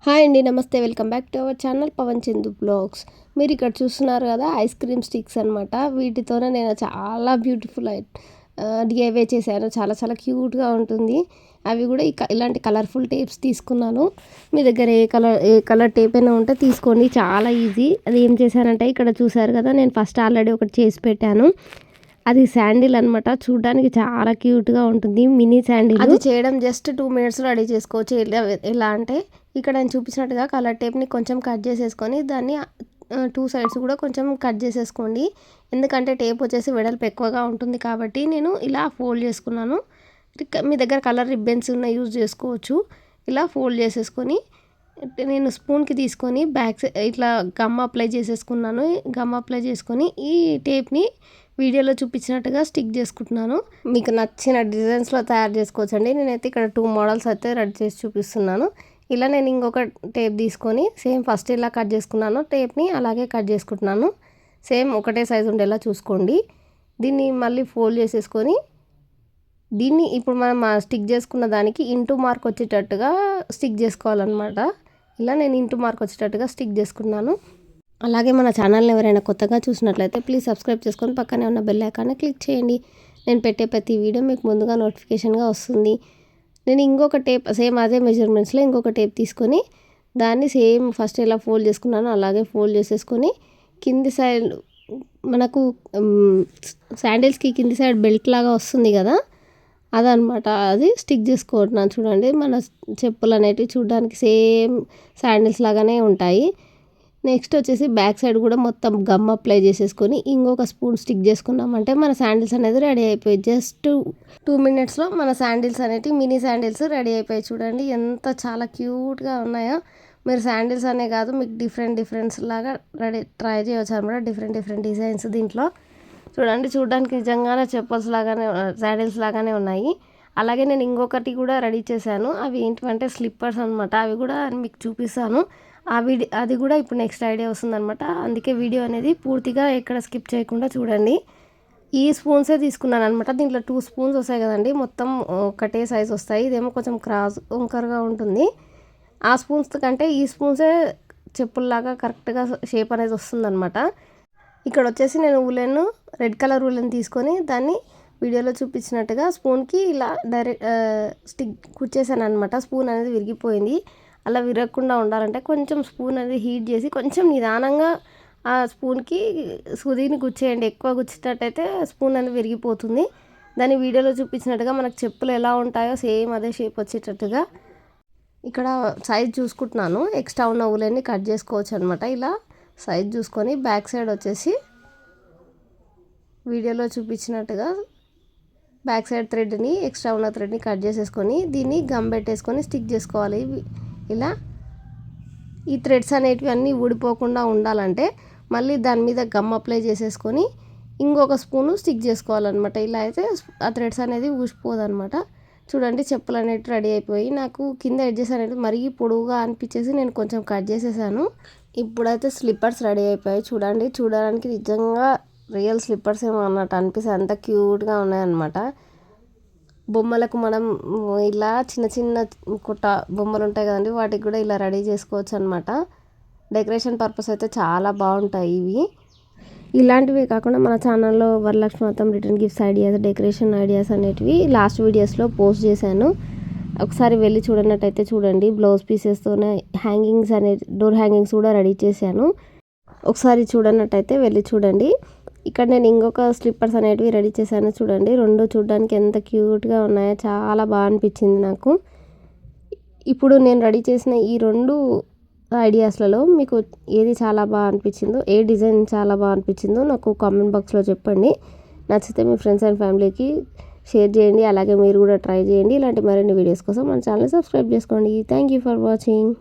Hi అండి, నమస్తే. Welcome back to our channel Pavan Chandu blogs. మీరు ఇక్కడ చూస్తున్నారు కదా, ఐస్ క్రీమ్ స్టిక్స్ అనమాట. వీటితోనే నేను చాలా బ్యూటిఫుల్ డిఐవై చేశాను. చాలా చాలా క్యూట్గా ఉంటుంది. అవి కూడా ఇలాంటి కలర్ఫుల్ టేప్స్ తీసుకున్నాను. మీ దగ్గర ఏ కలర్ టేప్ అయినా ఉంటే తీసుకోండి, చాలా ఈజీ. అది ఏం చేశానంటే, ఇక్కడ చూసారు కదా, నేను ఫస్ట్ ఆల్రెడీ ఒకటి చేసి పెట్టాను. అది శాండిల్ అనమాట. చూడడానికి చాలా క్యూట్గా ఉంటుంది, మినీ శాండిల్. అది చేయడం జస్ట్ 2 minutes రెడీ చేసుకోవచ్చు. ఎలా అంటే, ఇక్కడ నేను చూపించినట్టుగా కలర్ టేప్ని కొంచెం కట్ చేసేసుకొని దాన్ని 2 sides కూడా కొంచెం కట్ చేసేసుకోండి. ఎందుకంటే టేప్ వచ్చేసి వెడల్పు ఎక్కువగా ఉంటుంది కాబట్టి నేను ఇలా ఫోల్డ్ చేసుకున్నాను. మీ దగ్గర కలర్ రిబ్బన్స్ ఉన్న యూజ్ చేసుకోవచ్చు. ఇలా ఫోల్డ్ చేసేసుకొని నేను స్పూన్కి తీసుకొని బ్యాక్ సైడ్ ఇట్లా గమ్ అప్లై చేసేసుకున్నాను. గమ్ అప్లై చేసుకొని ఈ టేప్ని వీడియోలో చూపించినట్టుగా స్టిక్ చేసుకుంటున్నాను. మీకు నచ్చిన డిజైన్స్లో తయారు చేసుకోవచ్చండి. నేనైతే ఇక్కడ 2 models అయితే రెడీ చేసి చూపిస్తున్నాను. ఇలా నేను ఇంకొక టేప్ తీసుకొని సేమ్ ఫస్ట్ ఇలా కట్ చేసుకున్నాను టేప్ని, అలాగే కట్ చేసుకుంటున్నాను. సేమ్ ఒకటే సైజు ఉండేలా చూసుకోండి. దీన్ని మళ్ళీ ఫోల్డ్ చేసేసుకొని దీన్ని ఇప్పుడు మనం స్టిక్ చేసుకున్న దానికి ఇంటూ మార్క్ వచ్చేటట్టుగా స్టిక్ చేసుకోవాలన్నమాట. ఇలా నేను ఇంటూ మార్క్ వచ్చేటట్టుగా స్టిక్ చేసుకున్నాను. అలాగే మన ఛానల్ని ఎవరైనా కొత్తగా చూసినట్లయితే ప్లీజ్ సబ్స్క్రైబ్ చేసుకొని పక్కనే ఉన్న బెల్ ఐకాన్ని క్లిక్ చేయండి. నేను పెట్టే ప్రతి వీడియో మీకు ముందుగా నోటిఫికేషన్గా వస్తుంది. నేను ఇంకొక టేప్ సేమ్ అదే మెజర్మెంట్స్లో ఇంకొక టేప్ తీసుకొని దాన్ని సేమ్ ఫస్ట్ ఇలా ఫోల్డ్ చేసుకున్నాను, అలాగే ఫోల్డ్ చేసేసుకొని కింది సైడ్ మనకు శాండిల్స్కి కింది సైడ్ బెల్ట్ లాగా వస్తుంది కదా, అదనమాట. అది స్టిక్ చేసుకుంటున్నాను. చూడండి, మన చెప్పులు అనేటివి చూడడానికి సేమ్ శాండిల్స్ లాగానే ఉంటాయి. నెక్స్ట్ వచ్చేసి బ్యాక్ సైడ్ కూడా మొత్తం గమ్ అప్లై చేసేసుకొని ఇంకొక స్పూన్ స్టిక్ చేసుకున్నామంటే మన శాండిల్స్ అనేది రెడీ అయిపోయి జస్ట్ 2 minutesలో మన శాండిల్స్ అనేవి మినీ శాండిల్స్ రెడీ అయిపోయి. చూడండి ఎంత చాలా క్యూట్గా ఉన్నాయో. మీరు శాండిల్స్ అనే కాదు, మీకు డిఫరెంట్స్ లాగా ట్రై చేయవచ్చు అనమాట. డిఫరెంట్ డిజైన్స్ దీంట్లో. చూడండి, చూడడానికి నిజంగానే చెప్పల్స్ లాగానే శాండిల్స్ లాగానే ఉన్నాయి. అలాగే నేను ఇంకొకటి కూడా రెడీ చేశాను. అవి ఏంటంటే స్లిప్పర్స్ అనమాట. అవి కూడా మీకు చూపిస్తాను. అది కూడా ఇప్పుడు నెక్స్ట్ ఐడియా వస్తుందన్నమాట. అందుకే వీడియో అనేది పూర్తిగా ఎక్కడ స్కిప్ చేయకుండా చూడండి. ఈ స్పూన్సే తీసుకున్నాను అనమాట. దీంట్లో 2 spoons వస్తాయి కదండి, మొత్తం ఒకటే సైజ్ వస్తాయి. ఇదేమో కొంచెం వంకరగా ఉంటుంది. ఆ స్పూన్స్ కంటే ఈ స్పూన్సే చెప్పుల్లాగా కరెక్ట్గా షేప్ అనేది వస్తుందన్నమాట. ఇక్కడ వచ్చేసి నేను రెడ్ కలర్ ఉలెన్ తీసుకొని దాన్ని వీడియోలో చూపించినట్టుగా స్పూన్కి ఇలా డైరెక్ట్ స్టిక్ కుచ్చేసాను అనమాట. స్పూన్ అనేది విరిగిపోయింది. అలా విరగకుండా ఉండాలంటే కొంచెం స్పూన్ అనేది హీట్ చేసి కొంచెం నిదానంగా ఆ స్పూన్కి సూదిని గుచ్చేయండి. ఎక్కువ గుచ్చేటట్టయితే స్పూన్ అనేది విరిగిపోతుంది. దాన్ని వీడియోలో చూపించినట్టుగా మనకు చెప్పులు ఎలా ఉంటాయో సేమ్ అదే షేప్ వచ్చేటట్టుగా ఇక్కడ సైజ్ చూసుకుంటున్నాను. ఎక్స్ట్రా ఉన్న ఉలెన్ని కట్ చేసుకోవచ్చు అనమాట. ఇలా సైజ్ చూసుకొని బ్యాక్ సైడ్ వచ్చేసి వీడియోలో చూపించినట్టుగా బ్యాక్ సైడ్ థ్రెడ్ని ఎక్స్ట్రా ఉన్న థ్రెడ్ని కట్ చేసేసుకొని దీన్ని గమ్ పెట్టేసుకొని స్టిక్ చేసుకోవాలి. ఇలా ఈ థ్రెడ్స్ అనేటివి అన్నీ ఊడిపోకుండా ఉండాలంటే మళ్ళీ దాని మీద గమ్ అప్లై చేసేసుకొని ఇంకొక స్పూను స్టిక్ చేసుకోవాలన్నమాట. ఇలా అయితే ఆ థ్రెడ్స్ అనేది ఊసిపోదన్నమాట. చూడండి, చెప్పులు అనేవి రెడీ అయిపోయి నాకు కింద ఎడ్జెస్ అనేది మరీ పొడవుగా అనిపించేసి నేను కొంచెం కట్ చేసేసాను. ఇప్పుడైతే స్లిప్పర్స్ రెడీ అయిపోయాయి. చూడండి, చూడడానికి నిజంగా రియల్ స్లిప్పర్స్ ఏమో అన్నట్టు అనిపిస్తాయి. అంత క్యూట్గా ఉన్నాయన్నమాట. బొమ్మలకు మనం ఇలా చిన్న బొమ్మలు ఉంటాయి కదండి, వాటికి కూడా ఇలా రెడీ చేసుకోవచ్చు అనమాట. డెకరేషన్ పర్పస్ అయితే చాలా బాగుంటాయి ఇవి. ఇలాంటివి కాకుండా మన ఛానల్లో వరలక్ష్మి వ్రతం return gifts ideas, decoration ideas అనేటివి లాస్ట్ వీడియోస్లో పోస్ట్ చేశాను. ఒకసారి వెళ్ళి చూడనట్టయితే చూడండి. బ్లౌజ్ పీసెస్తోనే హ్యాంగింగ్స్ డోర్ హ్యాంగింగ్స్ కూడా రెడీ చేశాను. ఒకసారి చూడనట్టయితే వెళ్ళి చూడండి. ఇక్కడ నేను ఇంకొక స్లిప్పర్స్ అనేటివి రెడీ చేశాను. చూడండి, 2 చూడడానికి ఎంత క్యూట్గా ఉన్నాయో, చాలా బాగా అనిపించింది నాకు. ఇప్పుడు నేను రెడీ చేసిన ఈ 2 ఐడియాస్లలో మీకు ఏది చాలా బాగా అనిపించిందో, ఏ డిజైన్ చాలా బాగా అనిపించిందో నాకు కామెంట్ బాక్స్లో చెప్పండి. నచ్చితే మీ ఫ్రెండ్స్ అండ్ ఫ్యామిలీకి షేర్ చేయండి. అలాగే మీరు కూడా ట్రై చేయండి. ఇలాంటి మరిన్ని వీడియోస్ కోసం మన ఛానల్ సబ్స్క్రైబ్ చేసుకోండి. Thank you for watching.